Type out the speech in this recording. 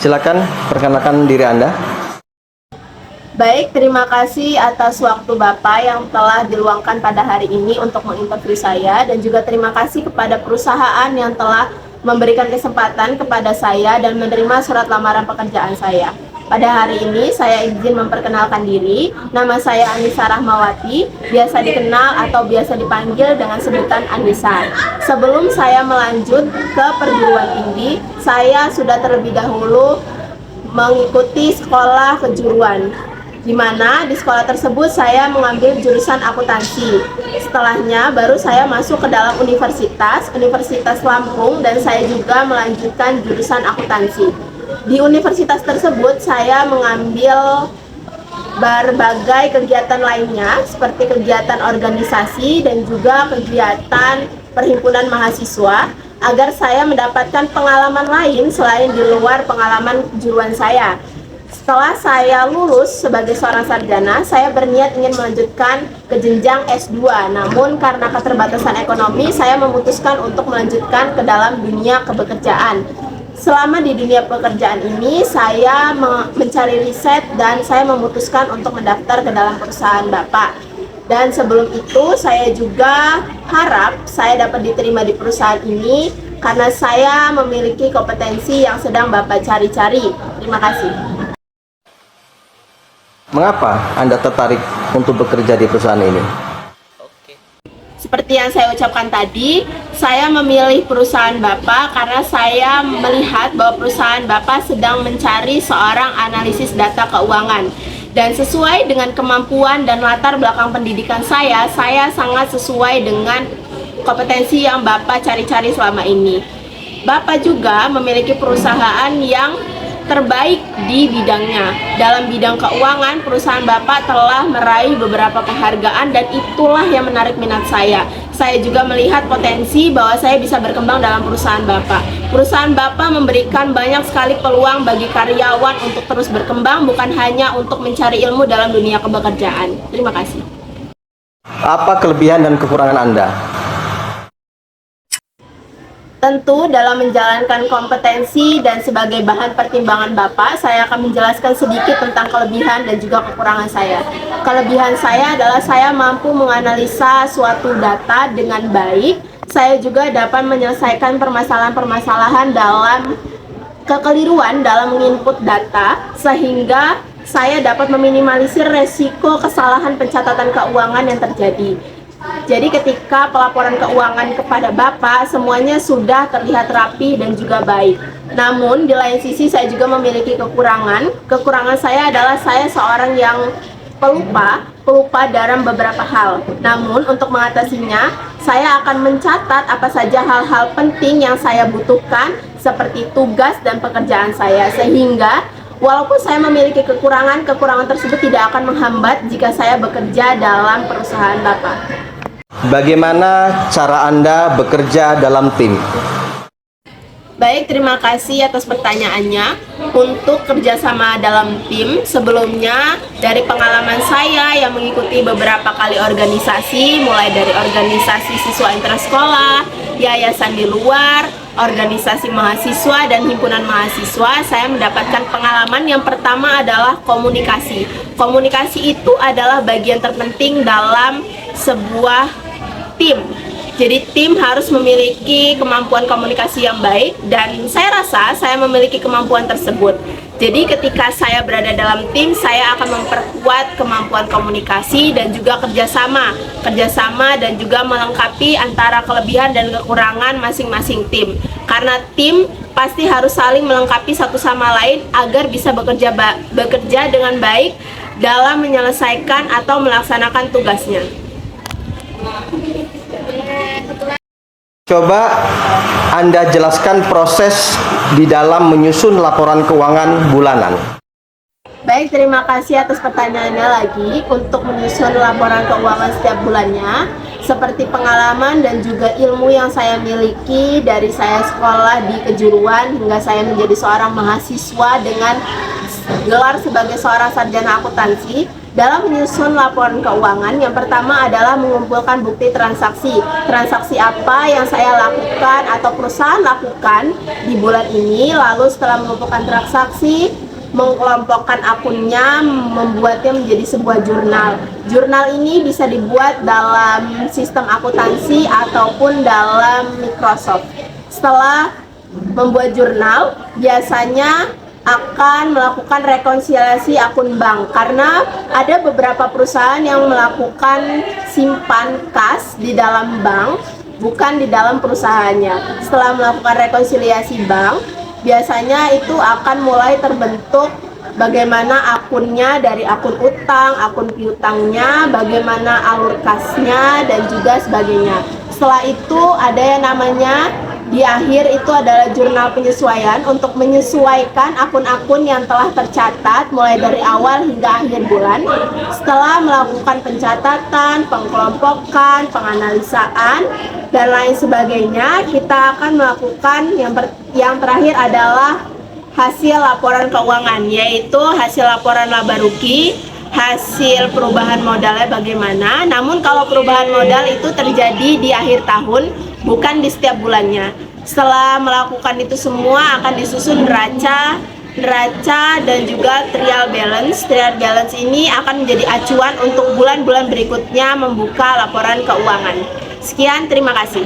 Silakan perkenalkan diri Anda. Baik, terima kasih atas waktu Bapak yang telah diluangkan pada hari ini untuk menginterview saya, dan juga terima kasih kepada perusahaan yang telah memberikan kesempatan kepada saya dan menerima surat lamaran pekerjaan saya. Pada hari ini saya izin memperkenalkan diri. Nama saya Anissa Rahmawati, biasa dikenal atau biasa dipanggil dengan sebutan Anissa. Sebelum saya melanjut ke perguruan tinggi, saya sudah terlebih dahulu mengikuti sekolah kejuruan, di mana di sekolah tersebut saya mengambil jurusan akuntansi. Setelahnya baru saya masuk ke dalam Universitas Lampung, dan saya juga melanjutkan jurusan akuntansi. Di universitas tersebut saya mengambil berbagai kegiatan lainnya seperti kegiatan organisasi dan juga kegiatan perhimpunan mahasiswa, agar saya mendapatkan pengalaman lain selain di luar pengalaman kejuruan saya. Setelah saya lulus sebagai seorang sarjana, saya berniat ingin melanjutkan ke jenjang S2. Namun karena keterbatasan ekonomi, saya memutuskan untuk melanjutkan ke dalam dunia kebekerjaan. Selama di dunia pekerjaan ini, saya mencari riset dan saya memutuskan untuk mendaftar ke dalam perusahaan Bapak. Dan sebelum itu, saya juga harap saya dapat diterima di perusahaan ini karena saya memiliki kompetensi yang sedang Bapak cari-cari. Terima kasih. Mengapa Anda tertarik untuk bekerja di perusahaan ini? Seperti yang saya ucapkan tadi, saya memilih perusahaan Bapak karena saya melihat bahwa perusahaan Bapak sedang mencari seorang analisis data keuangan. Dan sesuai dengan kemampuan dan latar belakang pendidikan saya sangat sesuai dengan kompetensi yang Bapak cari-cari selama ini. Bapak juga memiliki perusahaan yang terbaik di bidangnya. Dalam bidang keuangan, perusahaan Bapak telah meraih beberapa penghargaan, dan itulah yang menarik minat saya. Saya juga melihat potensi bahwa saya bisa berkembang dalam perusahaan Bapak. Perusahaan Bapak memberikan banyak sekali peluang bagi karyawan untuk terus berkembang, bukan hanya untuk mencari ilmu dalam dunia kebekerjaan. Terima kasih. Apa kelebihan dan kekurangan Anda? Tentu dalam menjalankan kompetensi dan sebagai bahan pertimbangan Bapak, saya akan menjelaskan sedikit tentang kelebihan dan juga kekurangan saya. Kelebihan saya adalah saya mampu menganalisa suatu data dengan baik. Saya juga dapat menyelesaikan permasalahan-permasalahan dalam kekeliruan dalam menginput data, sehingga saya dapat meminimalisir resiko kesalahan pencatatan keuangan yang terjadi. Jadi ketika pelaporan keuangan kepada Bapak, semuanya sudah terlihat rapi dan juga baik. Namun di lain sisi saya juga memiliki kekurangan. Kekurangan saya adalah saya seorang yang pelupa dalam beberapa hal. Namun untuk mengatasinya, saya akan mencatat apa saja hal-hal penting yang saya butuhkan seperti tugas dan pekerjaan saya, sehingga walaupun saya memiliki kekurangan tersebut tidak akan menghambat jika saya bekerja dalam perusahaan Bapak. Bagaimana cara Anda bekerja dalam tim? Baik, terima kasih atas pertanyaannya. Untuk kerjasama dalam tim, sebelumnya dari pengalaman saya yang mengikuti beberapa kali organisasi, mulai dari organisasi siswa intersekolah, yayasan di luar, organisasi mahasiswa, dan himpunan mahasiswa, saya mendapatkan pengalaman yang pertama adalah komunikasi. Komunikasi itu adalah bagian terpenting dalam sebuah tim. Jadi tim harus memiliki kemampuan komunikasi yang baik, dan saya rasa saya memiliki kemampuan tersebut. Jadi ketika saya berada dalam tim, saya akan memperkuat kemampuan komunikasi dan juga kerjasama dan juga melengkapi antara kelebihan dan kekurangan masing-masing tim. Karena tim pasti harus saling melengkapi satu sama lain agar bisa bekerja dengan baik dalam menyelesaikan atau melaksanakan tugasnya. Coba Anda jelaskan proses di dalam menyusun laporan keuangan bulanan. Baik, terima kasih atas pertanyaannya lagi. Untuk menyusun laporan keuangan setiap bulannya, seperti pengalaman dan juga ilmu yang saya miliki dari saya sekolah di kejuruan hingga saya menjadi seorang mahasiswa dengan gelar sebagai seorang sarjana akuntansi, Dalam menyusun laporan keuangan, yang pertama adalah mengumpulkan bukti transaksi. Transaksi apa yang saya lakukan atau perusahaan lakukan di bulan ini, lalu setelah mengumpulkan transaksi, mengelompokkan akunnya, membuatnya menjadi sebuah jurnal. Jurnal ini bisa dibuat dalam sistem akuntansi ataupun dalam Microsoft. Setelah membuat jurnal, biasanya akan melakukan rekonsiliasi akun bank, karena ada beberapa perusahaan yang melakukan simpan kas di dalam bank, bukan di dalam perusahaannya. Setelah melakukan rekonsiliasi bank, biasanya itu akan mulai terbentuk bagaimana akunnya, dari akun utang, akun piutangnya, bagaimana alur kasnya, dan juga sebagainya. Setelah itu ada yang namanya di akhir itu adalah jurnal penyesuaian untuk menyesuaikan akun-akun yang telah tercatat mulai dari awal hingga akhir bulan. Setelah melakukan pencatatan, pengkelompokan, penganalisaan, dan lain sebagainya, kita akan melakukan yang terakhir adalah hasil laporan keuangan, yaitu hasil laporan laba rugi, hasil perubahan modalnya bagaimana. Namun kalau perubahan modal itu terjadi di akhir tahun, bukan di setiap bulannya. Setelah melakukan itu semua, akan disusun neraca, dan juga trial balance. Trial balance ini akan menjadi acuan untuk bulan-bulan berikutnya membuka laporan keuangan. Sekian, terima kasih.